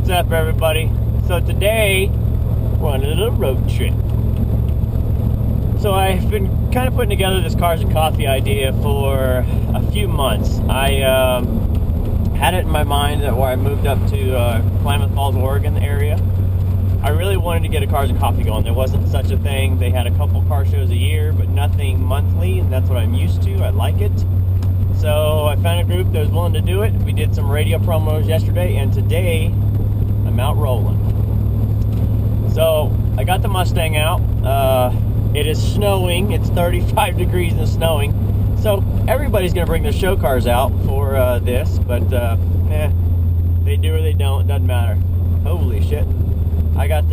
What's up, everybody? So today we're on a little road trip. So I've been kind of putting together this Cars and Coffee idea for a few months. I had it in my mind that where I moved up to Klamath Falls, Oregon area, I really wanted to get a Cars and Coffee going. There wasn't such a thing. They had a couple car shows a year, but nothing monthly, and that's what I'm used to. I like it. So I found a group that was willing to do it. We did some radio promos yesterday, and today I'm out rolling. So I got the Mustang out. It is snowing. It's 35 degrees and snowing. So everybody's going to bring their show cars out for this, but they do or they don't. It doesn't matter. Holy shit. I got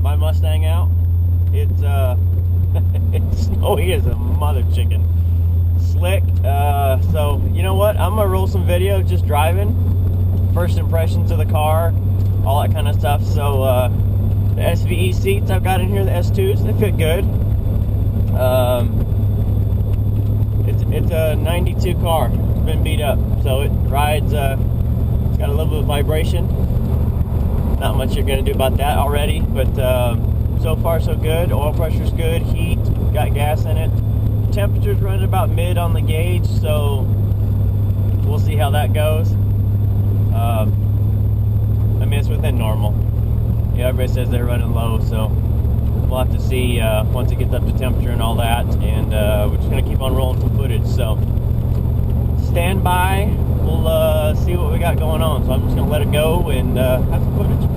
my Mustang out. It's it's snowy as a mother chicken. Slick. So you know what? I'm gonna roll some video just driving. First impressions of the car, all that kind of stuff. So the SVE seats I've got in here, the S2s, they fit good. It's a 92 car. It's been beat up, so it rides. It's got a little bit of vibration. Not much you're gonna do about that already, but so far so good. Oil pressure's good. Heat, got gas in it. Temperature's running about mid on the gauge, so we'll see how that goes. I mean, it's within normal. Yeah, everybody says they're running low, so we'll have to see once it gets up to temperature and all that, and we're just going to keep on rolling some footage, so stand by. We'll see what we got going on, so I'm just going to let it go and have some footage.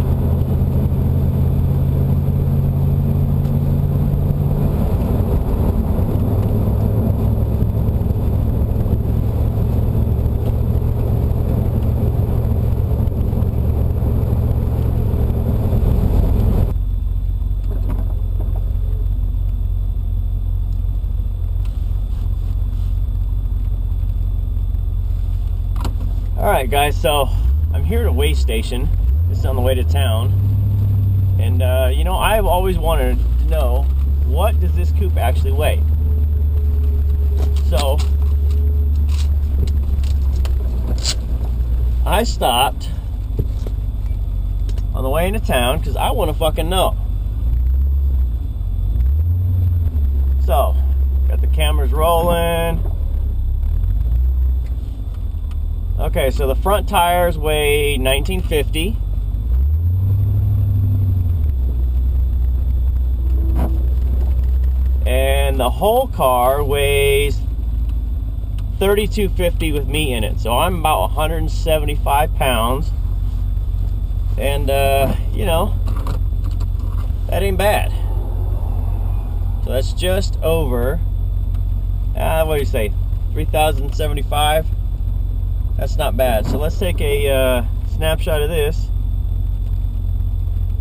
Alright guys, so I'm here at a weigh station. This is on the way to town. And you know, I've always wanted to know, what does this coupe actually weigh? So I stopped on the way into town because I want to fucking know. So got the cameras rolling. Okay, so the front tires weigh 1950. And the whole car weighs 3250 with me in it. So I'm about 175 pounds. And, you know, that ain't bad. So that's just over, what do you say, 3,075? That's not bad. So let's take a snapshot of this.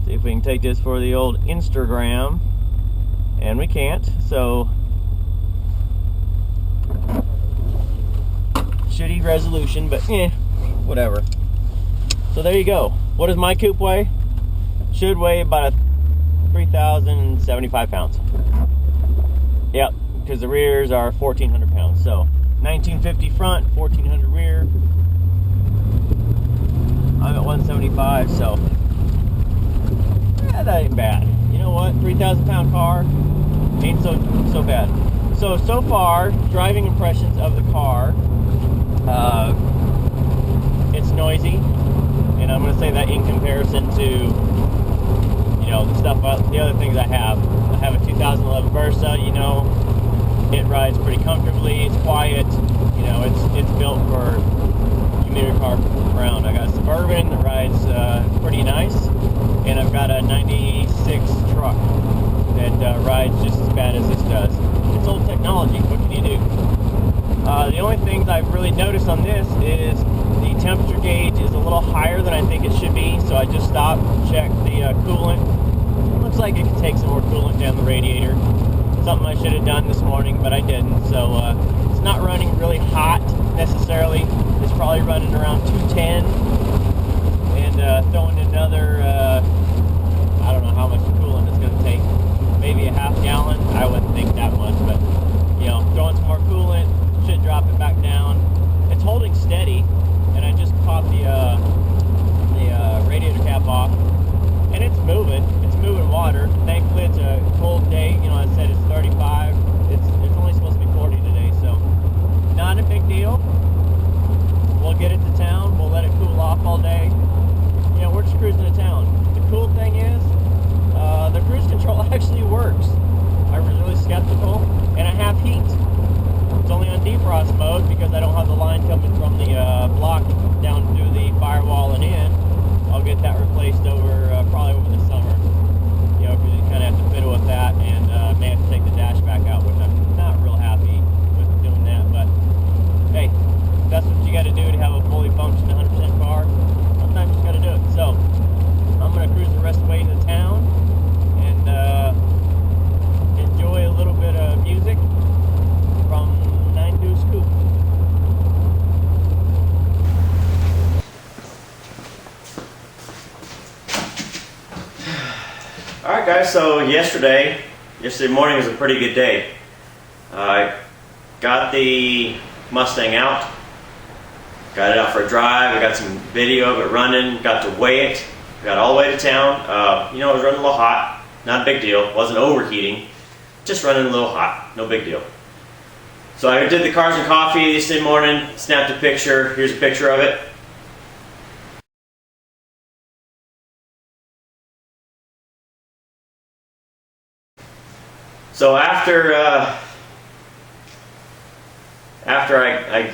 See if we can take this for the old Instagram. And we can't. So shitty resolution, but whatever. So there you go. What does my coupe weigh? Should weigh about 3,075 pounds. Yep, because the rears are 1,400 pounds. So 1950 front, 1,400 rear. I'm at 175, so yeah, that ain't bad. You know what? 3,000 pound car ain't so bad. So far, driving impressions of the car. It's noisy, and I'm gonna say that in comparison to, you know, the other things I have. I have a 2011 Versa. You know, it rides pretty comfortably. It's quiet. You know, it's built for commuter car around. I got a Suburban that rides pretty nice, and I've got a 96 truck that rides just as bad as this does. It's old technology. What can you do? The only things I've really noticed on this is the temperature gauge is a little higher than I think it should be, so I just stopped and checked the coolant. It looks like it could take some more coolant down the radiator. Something I should have done this morning, but I didn't. So it's not running really hot necessarily. It's probably running around 210, and throwing another I don't know how much coolant it's going to take, maybe a half gallon. I wouldn't think that much, but you know, throwing some more coolant should drop it back down. It's holding steady, and I just caught the radiator cap off, and it's moving water. Thankfully it's a cold day, you know, I said it's 35, it's only supposed to be 40 today, so not a big deal. We'll get it to town, we'll let it cool off all day. You know, we're just cruising to town. The cool thing is, the cruise control actually works. I was really skeptical, and I have heat. It's only on defrost mode because I don't have the line coming from the block down through the firewall and in. I'll get that replaced probably over the summer. You know, because you kind of have to fiddle with that, and may have to take the dash back out, which I'm not real happy with doing that. But hey, that's what you got to do to have a fully functioning 100% car. Sometimes you just got to do it. So I'm gonna cruise the rest of the way into town and enjoy a little bit of music from 9 Deuce Coupe. Alright guys, so yesterday morning was a pretty good day. I got the Mustang out, got it out for a drive, I got some video of it running, got to weigh it, got all the way to town. You know, it was running a little hot, not a big deal, wasn't overheating, just running a little hot, no big deal. So I did the cars and coffee yesterday morning, snapped a picture, here's a picture of it. So after I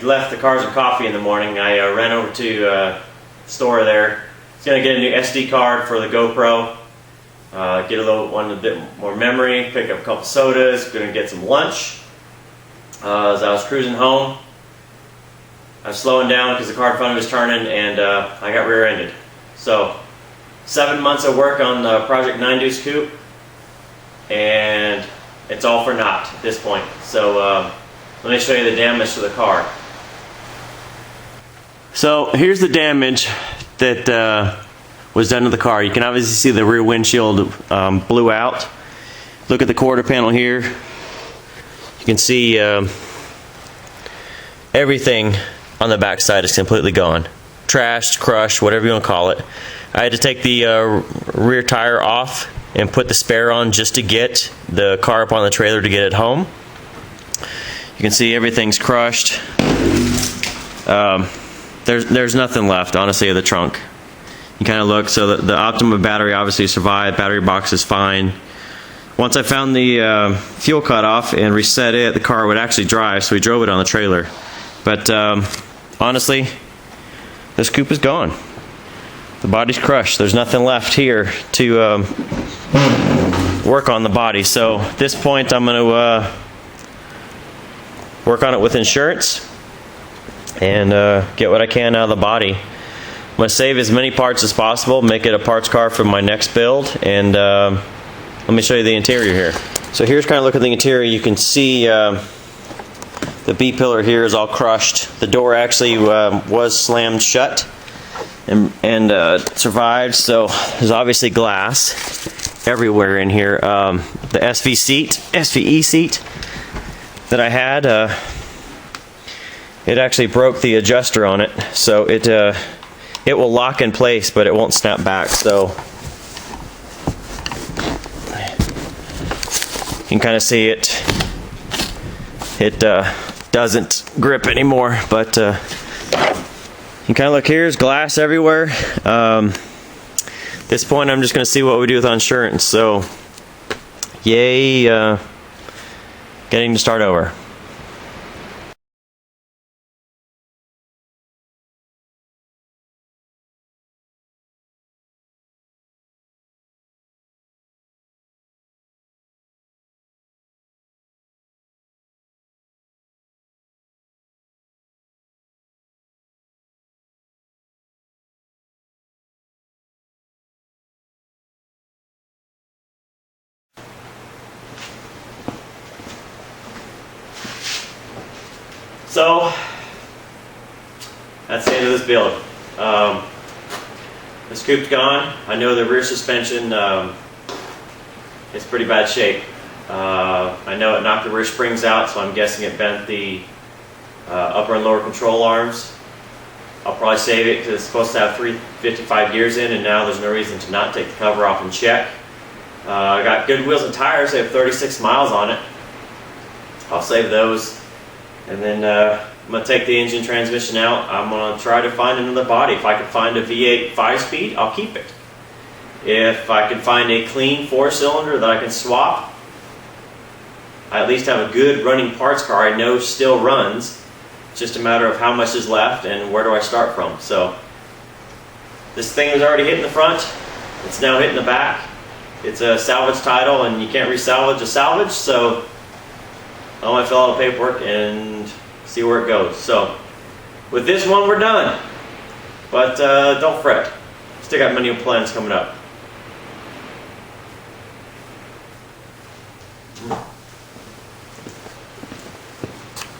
left the cars and coffee in the morning, I ran over to the store there. I was going to get a new SD card for the GoPro, get a bit more memory, pick up a couple sodas, going to get some lunch. As I was cruising home, I was slowing down because the car in front of me was turning, and I got rear-ended. So 7 months of work on the Project 9 Deuce Coupe, and it's all for naught at this point. So let me show you the damage to the car. So here's the damage that was done to the car. You can obviously see the rear windshield blew out. Look at the quarter panel here. You can see everything on the back side is completely gone. Trashed, crushed, whatever you want to call it. I had to take the rear tire off and put the spare on just to get the car up on the trailer to get it home. You can see everything's crushed. There's nothing left, honestly, of the trunk. You kind of look, so the Optima battery obviously survived, battery box is fine. Once I found the fuel cutoff and reset it, the car would actually drive, so we drove it on the trailer. But honestly, this coupe is gone. The body's crushed. There's nothing left here to work on the body. So at this point, I'm going to work on it with insurance and get what I can out of the body. I'm going to save as many parts as possible, make it a parts car for my next build, and let me show you the interior here. So here's kind of look at the interior. You can see the B-pillar here is all crushed. The door actually was slammed shut and survived, so there's obviously glass everywhere in here. The SVE seat that I had, it actually broke the adjuster on it, so it will lock in place, but it won't snap back. So you can kind of see it doesn't grip anymore, but you kind of look, here's glass everywhere. At this point, I'm just going to see what we do with insurance. So yay, getting to start over. So that's the end of this build. This coupe's gone. I know the rear suspension is pretty bad shape. I know it knocked the rear springs out, so I'm guessing it bent the upper and lower control arms. I'll probably save it because it's supposed to have 355 years in, and now there's no reason to not take the cover off and check. I got good wheels and tires. They have 36 miles on it. I'll save those. And then I'm going to take the engine transmission out. I'm going to try to find another body. If I can find a V8 5-speed, I'll keep it. If I can find a clean 4-cylinder that I can swap, I at least have a good running parts car I know still runs. It's just a matter of how much is left and where do I start from. So this thing was already hitting the front. It's now hitting the back. It's a salvage title, and you can't resalvage a salvage, so I'm going to fill out the paperwork and see where it goes. So with this one, we're done. But don't fret. Still got many plans coming up.